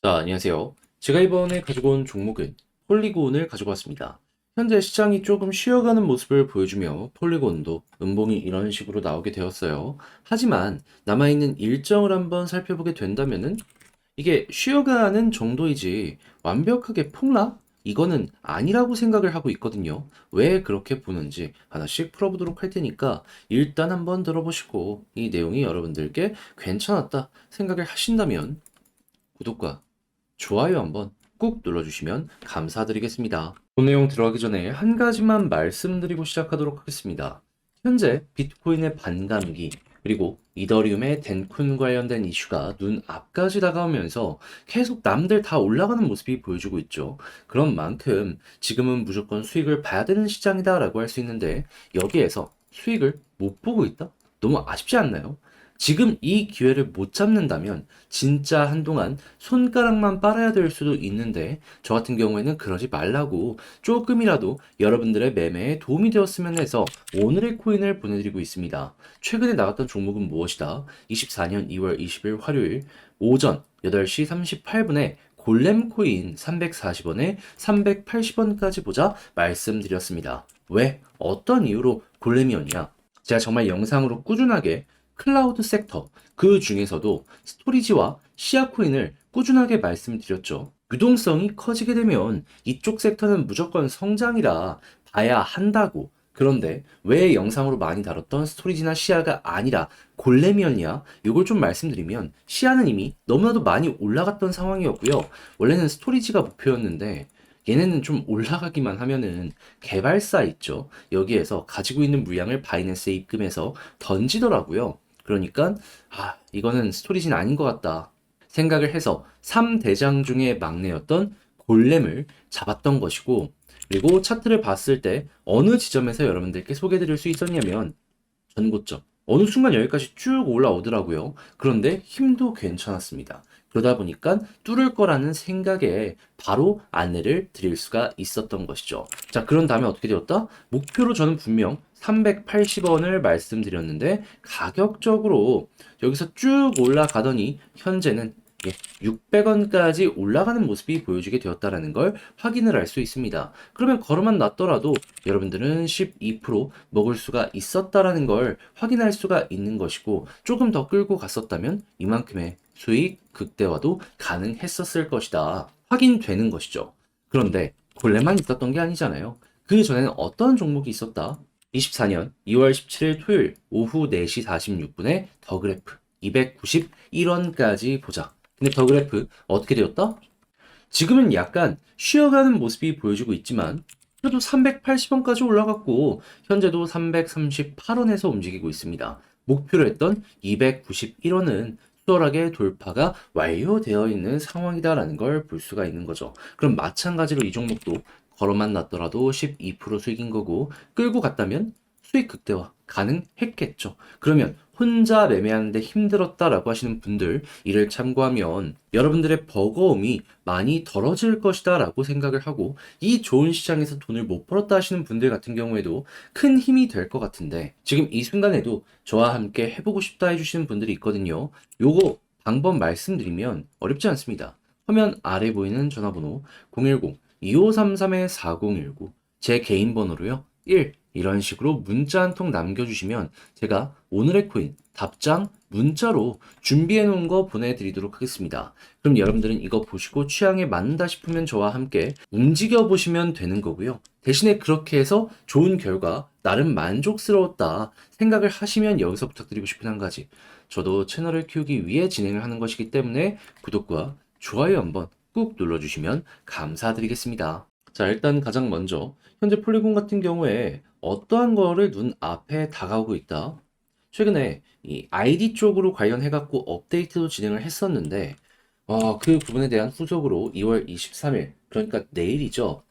자, 안녕하세요. 제가 이번에 가지고 온 종목은 폴리곤을 가지고 왔습니다. 현재 시장이 조금 쉬어가는 모습을 보여주며 폴리곤도 음봉이 이런 식으로 나오게 되었어요. 하지만 남아있는 일정을 한번 살펴보게 된다면은 이게 쉬어가는 정도이지 완벽하게 폭락? 이거는 아니라고 생각을 하고 있거든요. 왜 그렇게 보는지 하나씩 풀어보도록 할 테니까 일단 한번 들어보시고 이 내용이 여러분들께 괜찮았다 생각을 하신다면 구독과 좋아요 한번 꾹 눌러주시면 감사드리겠습니다. 본 내용 들어가기 전에 한 가지만 말씀드리고 시작하도록 하겠습니다. 현재 비트코인의 반감기 그리고 이더리움의 덴쿤 관련된 이슈가 눈앞까지 다가오면서 계속 남들 다 올라가는 모습이 보여주고 있죠. 그런 만큼 지금은 무조건 수익을 봐야 되는 시장이다라고 할 수 있는데 여기에서 수익을 못 보고 있다? 너무 아쉽지 않나요? 지금 이 기회를 못 잡는다면 진짜 한동안 손가락만 빨아야 될 수도 있는데 저 같은 경우에는 그러지 말라고 조금이라도 여러분들의 매매에 도움이 되었으면 해서 오늘의 코인을 보내드리고 있습니다. 최근에 나갔던 종목은 무엇이다? 24년 2월 20일 화요일 오전 8시 38분에 골렘 코인 340원에 380원까지 보자 말씀드렸습니다. 왜? 어떤 이유로 골렘이었냐? 제가 정말 영상으로 꾸준하게 클라우드 섹터, 그 중에서도 스토리지와 시아 코인을 꾸준하게 말씀드렸죠. 유동성이 커지게 되면 이쪽 섹터는 무조건 성장이라 봐야 한다고. 그런데 왜 영상으로 많이 다뤘던 스토리지나 시아가 아니라 골렘이었냐? 이걸 좀 말씀드리면 시아는 이미 너무나도 많이 올라갔던 상황이었고요. 원래는 스토리지가 목표였는데 얘네는 좀 올라가기만 하면은 개발사 있죠. 여기에서 가지고 있는 물량을 바이낸스에 입금해서 던지더라고요. 그러니까 이거는 스토리진 아닌 것 같다 생각을 해서 3대장 중에 막내였던 골렘을 잡았던 것이고, 그리고 차트를 봤을 때 어느 지점에서 여러분들께 소개드릴 수 있었냐면 전고점 어느 순간 여기까지 쭉 올라오더라고요. 그런데 힘도 괜찮았습니다. 그러다 보니까 뚫을 거라는 생각에 바로 안내를 드릴 수가 있었던 것이죠. 자, 그런 다음에 어떻게 되었다? 목표로 저는 분명 380원을 말씀드렸는데 가격적으로 여기서 쭉 올라가더니 현재는 600원까지 올라가는 모습이 보여지게 되었다는 걸 확인을 할 수 있습니다. 그러면 걸어만 놨더라도 여러분들은 12% 먹을 수가 있었다라는 걸 확인할 수가 있는 것이고, 조금 더 끌고 갔었다면 이만큼의 수익 극대화도 가능했었을 것이다. 확인되는 것이죠. 그런데 본래만 있었던 게 아니잖아요. 그 전에는 어떤 종목이 있었다? 24년 2월 17일 토요일 오후 4시 46분에 더 그래프 291원까지 보자. 근데 더 그래프 어떻게 되었다? 지금은 약간 쉬어가는 모습이 보여지고 있지만 그래도 380원까지 올라갔고 현재도 338원에서 움직이고 있습니다. 목표로 했던 291원은 수월하게 돌파가 완료되어 있는 상황이다라는 걸 볼 수가 있는 거죠. 그럼 마찬가지로 이 종목도 걸어만 놨더라도 12% 수익인 거고 끌고 갔다면 수익 극대화 가능했겠죠. 그러면 혼자 매매하는데 힘들었다라고 하시는 분들 이를 참고하면 여러분들의 버거움이 많이 덜어질 것이다 라고 생각을 하고 이 좋은 시장에서 돈을 못 벌었다 하시는 분들 같은 경우에도 큰 힘이 될 것 같은데 지금 이 순간에도 저와 함께 해보고 싶다 해주시는 분들이 있거든요. 요거 방법 말씀드리면 어렵지 않습니다. 화면 아래 보이는 전화번호 010-2533-4019 제 개인 번호로요. 1 이런 식으로 문자 한 통 남겨주시면 제가 오늘의 코인 답장 문자로 준비해 놓은 거 보내드리도록 하겠습니다. 그럼 여러분들은 이거 보시고 취향에 맞는다 싶으면 저와 함께 움직여 보시면 되는 거고요. 대신에 그렇게 해서 좋은 결과 나름 만족스러웠다 생각을 하시면 여기서 부탁드리고 싶은 한 가지, 저도 채널을 키우기 위해 진행을 하는 것이기 때문에 구독과 좋아요 한번 꾹 눌러주시면 감사드리겠습니다. 자, 일단 가장 먼저 현재 폴리곤 같은 경우에 어떠한 거를 눈앞에 다가오고 있다. 최근에 이 아이디 쪽으로 관련해갖고 업데이트도 진행을 했었는데, 그 부분에 대한 후속으로 2월 23일, 그러니까 내일이죠.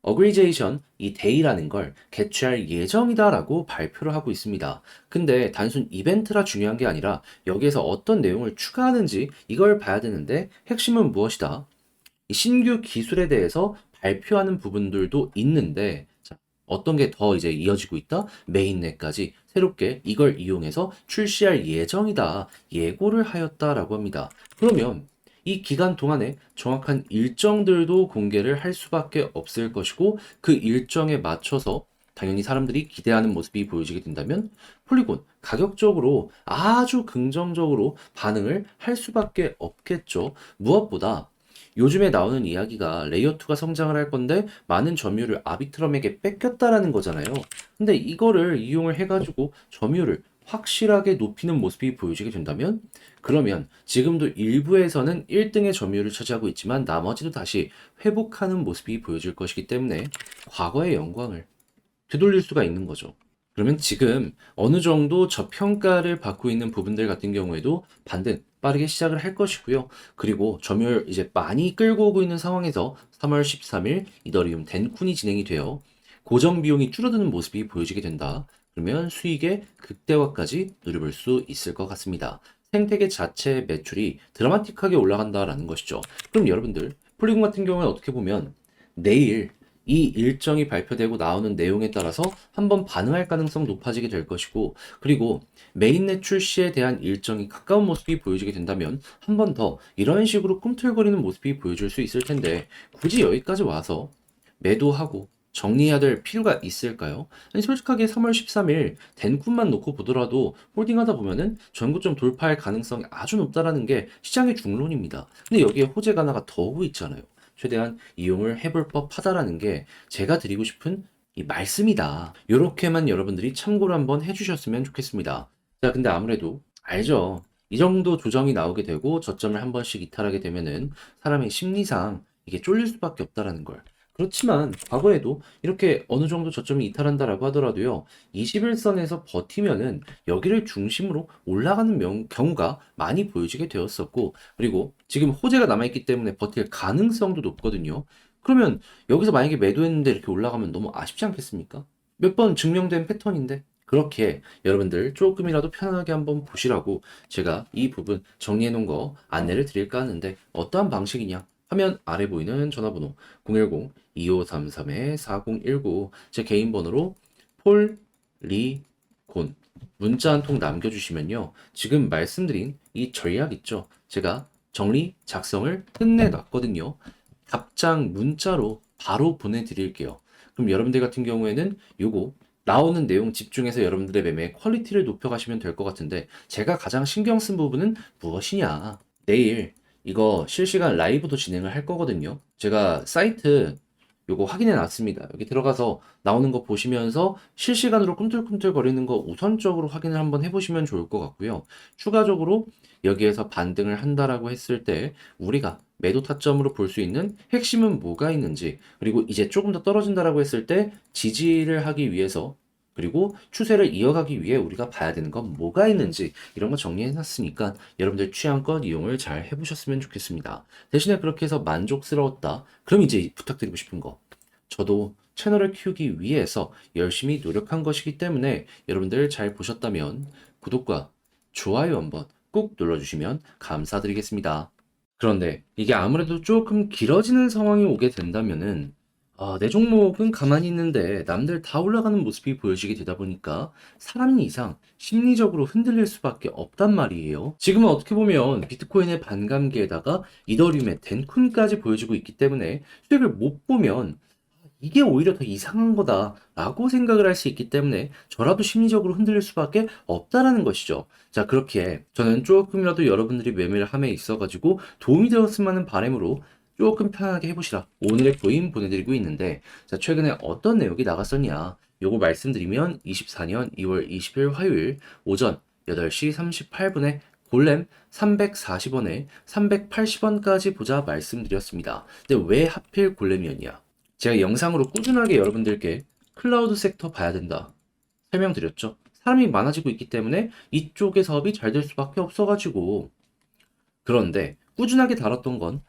어그리제이션 이 데이라는 걸 개최할 예정이다라고 발표를 하고 있습니다. 근데 단순 이벤트라 중요한 게 아니라 여기에서 어떤 내용을 추가하는지 이걸 봐야 되는데 핵심은 무엇이다? 이 신규 기술에 대해서 발표하는 부분들도 있는데 자, 어떤 게 더 이제 이어지고 있다? 메인넷까지 새롭게 이걸 이용해서 출시할 예정이다 예고를 하였다라고 합니다. 그러면 이 기간 동안에 정확한 일정들도 공개를 할 수밖에 없을 것이고 그 일정에 맞춰서 당연히 사람들이 기대하는 모습이 보여지게 된다면 폴리곤 가격적으로 아주 긍정적으로 반응을 할 수밖에 없겠죠. 무엇보다 요즘에 나오는 이야기가 레이어2가 성장을 할 건데 많은 점유율을 아비트럼에게 뺏겼다라는 거잖아요. 근데 이거를 이용을 해가지고 점유율을 확실하게 높이는 모습이 보여지게 된다면 그러면 지금도 일부에서는 1등의 점유율을 차지하고 있지만 나머지도 다시 회복하는 모습이 보여질 것이기 때문에 과거의 영광을 되돌릴 수가 있는 거죠. 그러면 지금 어느 정도 저평가를 받고 있는 부분들 같은 경우에도 반등 빠르게 시작을 할 것이고요. 그리고 점유율 이제 많이 끌고 오고 있는 상황에서 3월 13일 이더리움 덴쿤이 진행이 되어 고정 비용이 줄어드는 모습이 보여지게 된다. 그러면 수익의 극대화까지 누려볼 수 있을 것 같습니다. 생태계 자체 매출이 드라마틱하게 올라간다라는 것이죠. 그럼 여러분들 폴리곤 같은 경우에 어떻게 보면 내일 이 일정이 발표되고 나오는 내용에 따라서 한번 반응할 가능성 높아지게 될 것이고 그리고 메인넷 출시에 대한 일정이 가까운 모습이 보여지게 된다면 한 번 더 이런 식으로 꿈틀거리는 모습이 보여줄 수 있을 텐데 굳이 여기까지 와서 매도하고 정리해야 될 필요가 있을까요? 아니 솔직하게 3월 13일 덴쿤만 놓고 보더라도 홀딩하다 보면은 전고점 돌파할 가능성이 아주 높다라는 게 시장의 중론입니다. 근데 여기에 호재가 하나가 더 오고 있잖아요. 최대한 이용을 해볼 법하다라는 게 제가 드리고 싶은 이 말씀이다. 요렇게만 여러분들이 참고를 한번 해주셨으면 좋겠습니다. 자, 근데 아무래도 알죠. 이 정도 조정이 나오게 되고 저점을 한 번씩 이탈하게 되면은 사람의 심리상 이게 쫄릴 수밖에 없다라는 걸. 그렇지만 과거에도 이렇게 어느 정도 저점이 이탈한다라고 하더라도요. 21선에서 버티면은 여기를 중심으로 올라가는 경우가 많이 보여지게 되었었고 그리고 지금 호재가 남아있기 때문에 버틸 가능성도 높거든요. 그러면 여기서 만약에 매도했는데 이렇게 올라가면 너무 아쉽지 않겠습니까? 몇 번 증명된 패턴인데 그렇게 여러분들 조금이라도 편안하게 한번 보시라고 제가 이 부분 정리해 놓은 거 안내를 드릴까 하는데 어떠한 방식이냐? 화면 아래 보이는 전화번호 010-2533-4019 제 개인 번호로 폴리곤 문자 한 통 남겨주시면요. 지금 말씀드린 이 전략 있죠. 제가 정리 작성을 끝내놨거든요. 답장 문자로 바로 보내드릴게요. 그럼 여러분들 같은 경우에는 요거 나오는 내용 집중해서 여러분들의 매매 퀄리티를 높여가시면 될 것 같은데 제가 가장 신경 쓴 부분은 무엇이냐? 내일 이거 실시간 라이브도 진행을 할 거거든요. 제가 사이트 요거 확인해 놨습니다. 여기 들어가서 나오는 거 보시면서 실시간으로 꿈틀꿈틀 거리는 거 우선적으로 확인을 한번 해보시면 좋을 것 같고요. 추가적으로 여기에서 반등을 한다라고 했을 때 우리가 매도 타점으로 볼 수 있는 핵심은 뭐가 있는지 그리고 이제 조금 더 떨어진다라고 했을 때 지지를 하기 위해서 그리고 추세를 이어가기 위해 우리가 봐야 되는 건 뭐가 있는지 이런 거 정리해 놨으니까 여러분들 취향껏 이용을 잘 해보셨으면 좋겠습니다. 대신에 그렇게 해서 만족스러웠다. 그럼 이제 부탁드리고 싶은 거. 저도 채널을 키우기 위해서 열심히 노력한 것이기 때문에 여러분들 잘 보셨다면 구독과 좋아요 한번 꼭 눌러주시면 감사드리겠습니다. 그런데 이게 아무래도 조금 길어지는 상황이 오게 된다면은 내 종목은 가만히 있는데 남들 다 올라가는 모습이 보여지게 되다 보니까 사람 이상 심리적으로 흔들릴 수밖에 없단 말이에요. 지금은 어떻게 보면 비트코인의 반감기에다가 이더리움의 덴쿤까지 보여지고 있기 때문에 수익을 못 보면 이게 오히려 더 이상한 거다라고 생각을 할 수 있기 때문에 저라도 심리적으로 흔들릴 수밖에 없다라는 것이죠. 자, 그렇게 저는 조금이라도 여러분들이 매매를 함에 있어가지고 도움이 되었으면 하는 바람으로 조금 편안하게 해보시라. 오늘의 코인 보내드리고 있는데, 자, 최근에 어떤 내용이 나갔었냐. 요거 말씀드리면 24년 2월 20일 화요일 오전 8시 38분에 골렘 340원에 380원까지 보자 말씀드렸습니다. 근데 왜 하필 골렘이었냐? 제가 영상으로 꾸준하게 여러분들께 클라우드 섹터 봐야 된다 설명드렸죠. 사람이 많아지고 있기 때문에 이쪽의 사업이 잘 될 수밖에 없어가지고 그런데 꾸준하게 다뤘던 건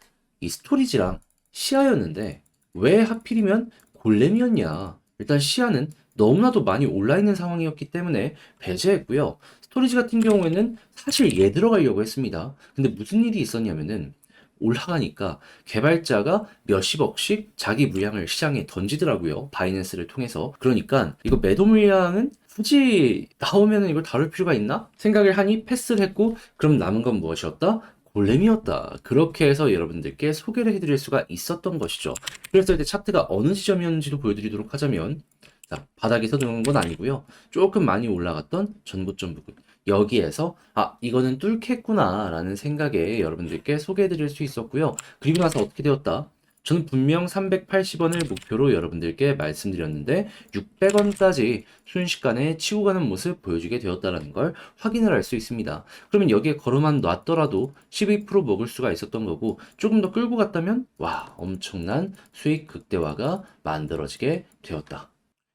이 스토리지랑 시아였는데 왜 하필이면 골렘이었냐. 일단 시아는 너무나도 많이 올라있는 상황이었기 때문에 배제했고요. 스토리지 같은 경우에는 사실 얘 들어가려고 했습니다. 근데 무슨 일이 있었냐면은 올라가니까 개발자가 몇십억씩 자기 물량을 시장에 던지더라고요. 바이낸스를 통해서. 그러니까 이거 매도 물량은 굳이 나오면은 이걸 다룰 필요가 있나? 생각을 하니 패스를 했고 그럼 남은 건 무엇이었다? 골렘이었다. 그렇게 해서 여러분들께 소개를 해드릴 수가 있었던 것이죠. 그래서 이제 차트가 어느 지점이었는지도 보여드리도록 하자면, 자, 바닥에서 들어간 건 아니고요. 조금 많이 올라갔던 전고점 부분. 여기에서 이거는 뚫겠구나 라는 생각에 여러분들께 소개해드릴 수 있었고요. 그리고 나서 어떻게 되었다? 저는 분명 380원을 목표로 여러분들께 말씀드렸는데 600원까지 순식간에 치고 가는 모습 보여주게 되었다는 걸 확인을 할 수 있습니다. 그러면 여기에 걸어만 놨더라도 12% 먹을 수가 있었던 거고, 조금 더 끌고 갔다면 와, 엄청난 수익 극대화가 만들어지게 되었다.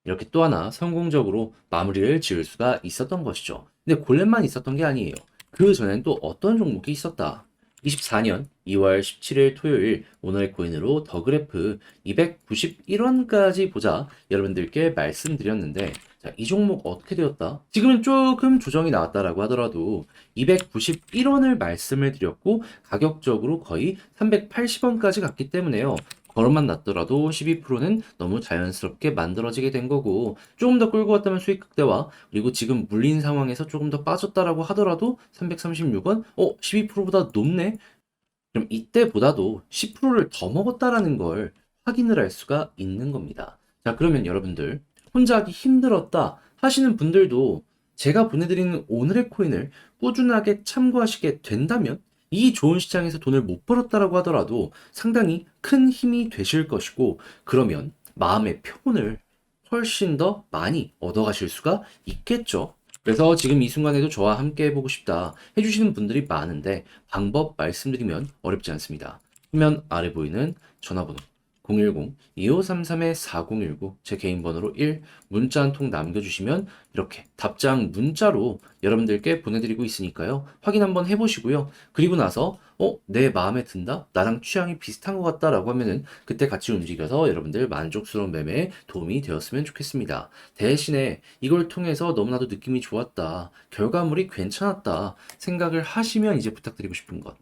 이렇게 또 하나 성공적으로 마무리를 지을 수가 있었던 것이죠. 근데 골렘만 있었던 게 아니에요. 그 전엔 또 어떤 종목이 있었다. 24년 2월 17일 토요일 오늘의 코인으로 더그래프 291원까지 보자 여러분들께 말씀드렸는데, 자, 이 종목 어떻게 되었다? 지금은 조금 조정이 나왔다라고 하더라도 291원을 말씀을 드렸고 가격적으로 거의 380원까지 갔기 때문에요. 걸음만 났더라도 12%는 너무 자연스럽게 만들어지게 된 거고, 조금 더 끌고 갔다면 수익 극대화, 그리고 지금 물린 상황에서 조금 더 빠졌다라고 하더라도 336원? 12%보다 높네? 그럼 이때보다도 10%를 더 먹었다라는 걸 확인을 할 수가 있는 겁니다. 자, 그러면 여러분들 혼자 하기 힘들었다 하시는 분들도 제가 보내드리는 오늘의 코인을 꾸준하게 참고하시게 된다면 이 좋은 시장에서 돈을 못 벌었다라고 하더라도 상당히 큰 힘이 되실 것이고, 그러면 마음의 표본을 훨씬 더 많이 얻어가실 수가 있겠죠. 그래서 지금 이 순간에도 저와 함께 해보고 싶다 해주시는 분들이 많은데, 방법 말씀드리면 어렵지 않습니다. 화면 아래 보이는 전화번호 010-2533-4019 제 개인 번호로 1 문자 한 통 남겨주시면 이렇게 답장 문자로 여러분들께 보내드리고 있으니까요. 확인 한번 해보시고요. 그리고 나서 내 마음에 든다? 나랑 취향이 비슷한 것 같다 라고 하면은 그때 같이 움직여서 여러분들 만족스러운 매매에 도움이 되었으면 좋겠습니다. 대신에 이걸 통해서 너무나도 느낌이 좋았다, 결과물이 괜찮았다 생각을 하시면 이제 부탁드리고 싶은 것,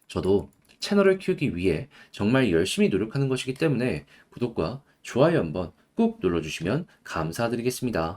저도 채널을 키우기 위해 정말 열심히 노력하는 것이기 때문에 구독과 좋아요 한번 꾹 눌러주시면 감사드리겠습니다.